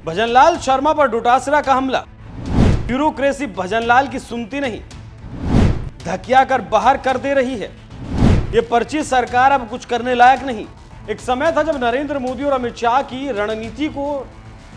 भजनलाल शर्मा पर डोटासरा का हमला। ब्यूरोक्रेसी भजनलाल की सुनती नहीं, धकिया कर बाहर कर दे रही है। ये पर्ची सरकार अब कुछ करने लायक नहीं। एक समय था जब नरेंद्र मोदी और अमित शाह की रणनीति को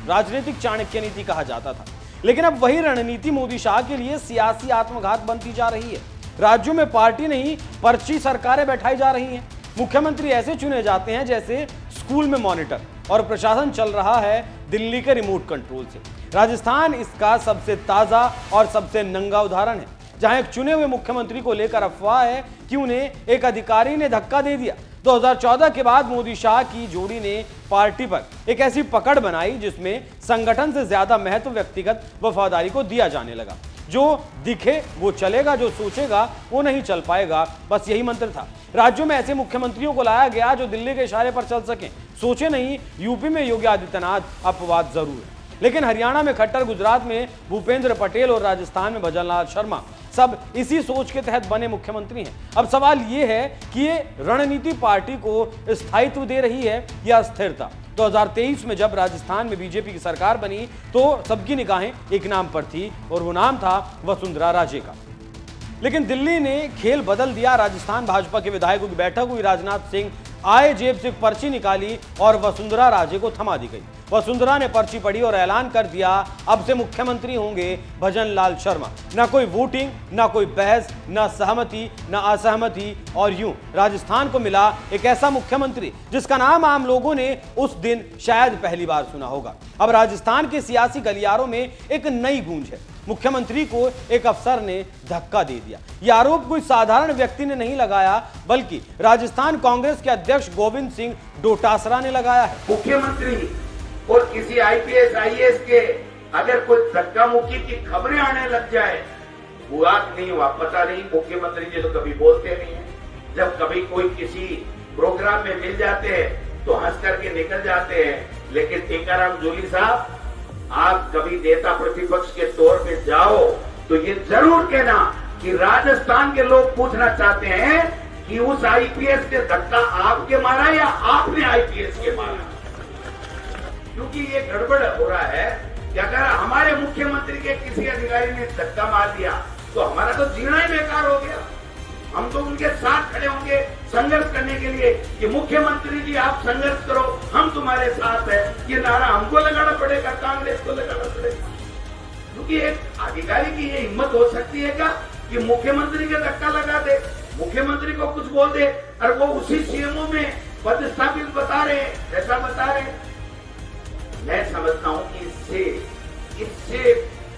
राजनीतिक चाणक्य नीति कहा जाता था, लेकिन अब वही रणनीति मोदी शाह के लिए सियासी आत्मघात बनती जा रही है। राज्यों में पार्टी नहीं, पर्ची सरकारें बैठाई जा रही हैं। मुख्यमंत्री ऐसे चुने जाते हैं जैसे स्कूल में मॉनिटर, और प्रशासन चल रहा है दिल्ली के रिमोट कंट्रोल से। राजस्थान इसका सबसे ताजा और सबसे नंगा उदाहरण है, जहां एक चुने हुए मुख्यमंत्री को लेकर अफवाह है कि उन्हें एक अधिकारी ने धक्का दे दिया। 2014 के बाद मोदी शाह की जोड़ी ने पार्टी पर एक ऐसी पकड़ बनाई जिसमें संगठन से ज्यादा महत्व व्यक्तिगत वफादारी को दिया जाने लगा। जो दिखे वो चलेगा, जो सोचेगा वो नहीं चल पाएगा, बस यही मंत्र था। राज्यों में ऐसे मुख्यमंत्रियों को लाया गया जो दिल्ली के इशारे पर चल सकें। सोचे नहीं, यूपी में योगी आदित्यनाथ अपवाद जरूर है, लेकिन हरियाणा में खट्टर, गुजरात में भूपेंद्र पटेल और राजस्थान में भजनलाल शर्मा सब इसी सोच के तहत बने मुख्यमंत्री हैं। अब सवाल यह है कि ये रणनीति पार्टी को स्थायित्व दे रही है या स्थिरता। 2023 में जब राजस्थान में बीजेपी की सरकार बनी तो सबकी निगाहें एक नाम पर थी और वो नाम था वसुंधरा राजे का। लेकिन दिल्ली ने खेल बदल दिया। राजस्थान भाजपा के विधायकों की बैठक हुई, राजनाथ सिंह आए, जेब से पर्ची निकाली और वसुंधरा राजे को थमा दी गई। वसुंधरा ने पर्ची पढ़ी और ऐलान कर दिया, अब से मुख्यमंत्री होंगे भजनलाल शर्मा। ना कोई वोटिंग, ना कोई बहस, ना सहमति, ना असहमति, और यूं राजस्थान को मिला एक ऐसा मुख्यमंत्री जिसका नाम आम लोगों ने उस दिन शायद पहली बार सुना होगा। अब राजस्थान के सियासी गलियारों में एक नई गूंज है। मुख्यमंत्री को एक अफसर ने धक्का दे दिया। यह आरोप कोई साधारण व्यक्ति ने नहीं लगाया, बल्कि राजस्थान कांग्रेस के अध्यक्ष गोविंद सिंह डोटासरा ने लगाया है। मुख्यमंत्री और किसी आईपीएस आईएएस के अगर कोई धक्का मुक्की की खबरें आने लग जाए, हुआ नहीं हुआ पता नहीं, मुख्यमंत्री जी तो कभी बोलते नहीं है। जब कभी कोई किसी प्रोग्राम में मिल जाते हैं तो हंस करके निकल जाते हैं। लेकिन टीकाराम जूली साहब, आप कभी नेता प्रतिपक्ष के तौर पे जाओ तो ये जरूर कहना कि राजस्थान के लोग पूछना चाहते हैं कि उस आईपीएस ने धक्का आपके मारा या आपने आईपीएस के मारा। क्योंकि ये गड़बड़ हो रहा है कि अगर हमारे मुख्यमंत्री के किसी अधिकारी ने धक्का मार दिया तो हमारा तो जीना ही बेकार हो गया। हम तो उनके साथ खड़े होंगे संघर्ष करने के लिए कि मुख्यमंत्री जी आप संघर्ष करो, हम तुम्हारे साथ है। ये नारा हमको लगाना पड़ेगा, कांग्रेस को लगाना पड़ेगा। क्योंकि एक अधिकारी की ये हिम्मत हो सकती है क्या कि मुख्यमंत्री के धक्का लगा दे, मुख्यमंत्री को कुछ बोल दे और वो उसी सीएमओ में पदस्थापित बता रहे, ऐसा बता रहे। मैं समझता हूं कि इससे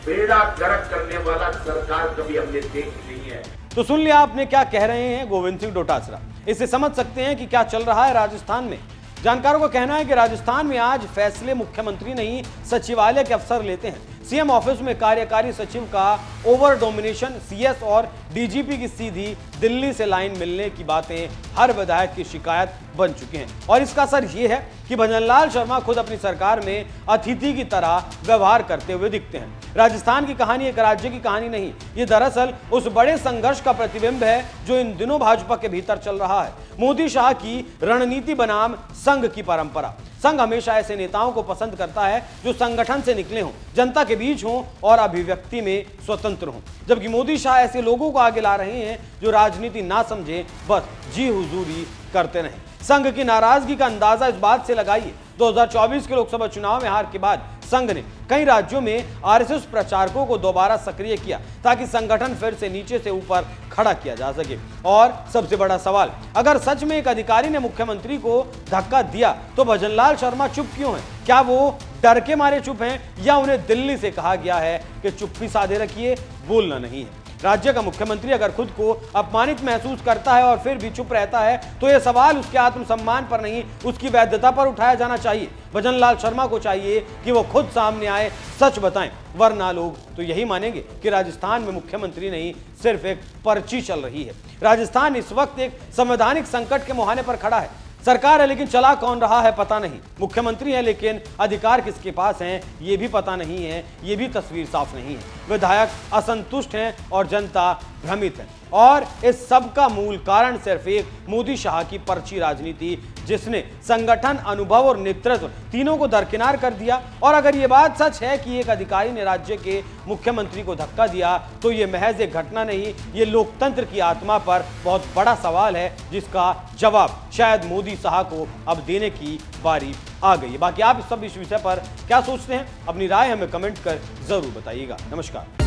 बेड़ा गर्क करने वाला सरकार कभी हमने देखी नहीं है। तो सुन लिया आपने क्या कह रहे हैं गोविंद सिंह डोटासरा। इससे समझ सकते हैं कि क्या चल रहा है राजस्थान में। जानकारों का कहना है कि राजस्थान में आज फैसले मुख्यमंत्री नहीं, सचिवालय के अफसर लेते हैं। सीएम ऑफिस में कार्यकारी सचिव का ओवर डोमिनेशन, सीएस और डीजीपी की सीधी दिल्ली से लाइन मिलने की बातें हर विधायक की शिकायत बन चुकी हैं। और इसका असर यह है कि भजनलाल शर्मा खुद अपनी सरकार में अतिथि की तरह व्यवहार करते हुए दिखते हैं। राजस्थान की कहानी एक राज्य की कहानी नहीं, ये दरअसल उस बड़े संघर्ष का प्रतिबिंब है जो इन दिनों भाजपा के भीतर चल रहा है। मोदी शाह की रणनीति बनाम संघ की परंपरा। संघ हमेशा ऐसे नेताओं को पसंद करता है जो संगठन से निकले हों, जनता के बीच हों और अभिव्यक्ति में स्वतंत्र हों, जबकि मोदी शाह ऐसे लोगों को आगे ला रहे हैं जो राजनीति ना समझे, बस जी हुजूरी करते रहें। संघ की नाराजगी का अंदाजा इस बात से लगाइए, 2024 के लोकसभा चुनाव में हार के बाद संघ ने कई राज्यों में आरएसएस प्रचारकों को दोबारा सक्रिय किया ताकि संगठन फिर से नीचे से ऊपर खड़ा किया जा सके। और सबसे बड़ा सवाल, अगर सच में एक अधिकारी ने मुख्यमंत्री को धक्का दिया तो भजनलाल शर्मा चुप क्यों हैं? क्या वो डर के मारे चुप हैं या उन्हें दिल्ली से कहा गया है कि चुप्पी साधे रखिए, बोलना नहीं है? राज्य का मुख्यमंत्री अगर खुद को अपमानित महसूस करता है और फिर भी चुप रहता है तो यह सवाल उसके आत्मसम्मान पर नहीं, उसकी वैधता पर उठाया जाना चाहिए। भजनलाल शर्मा को चाहिए कि वो खुद सामने आए, सच बताएं, वरना लोग तो यही मानेंगे कि राजस्थान में मुख्यमंत्री नहीं, सिर्फ एक पर्ची चल रही है। राजस्थान इस वक्त एक संवैधानिक संकट के मुहाने पर खड़ा है। सरकार है लेकिन चला कौन रहा है पता नहीं, मुख्यमंत्री है लेकिन अधिकार किसके पास हैं ये भी पता नहीं है, ये भी तस्वीर साफ नहीं है। विधायक असंतुष्ट हैं और जनता भ्रमित है। और इस सब का मूल कारण सिर्फ एक मोदी शाह की पर्ची राजनीति, जिसने संगठन, अनुभव और नेतृत्व तीनों को दरकिनार कर दिया। और अगर यह बात सच है कि एक अधिकारी ने राज्य के मुख्यमंत्री को धक्का दिया, तो यह महज एक घटना नहीं, यह लोकतंत्र की आत्मा पर बहुत बड़ा सवाल है, जिसका जवाब शायद मोदी शाह को अब देने की बारी आ गई है। बाकी आप इस सब विषय पर क्या सोचते हैं? अपनी राय हमें कमेंट कर जरूर बताइएगा। नमस्कार।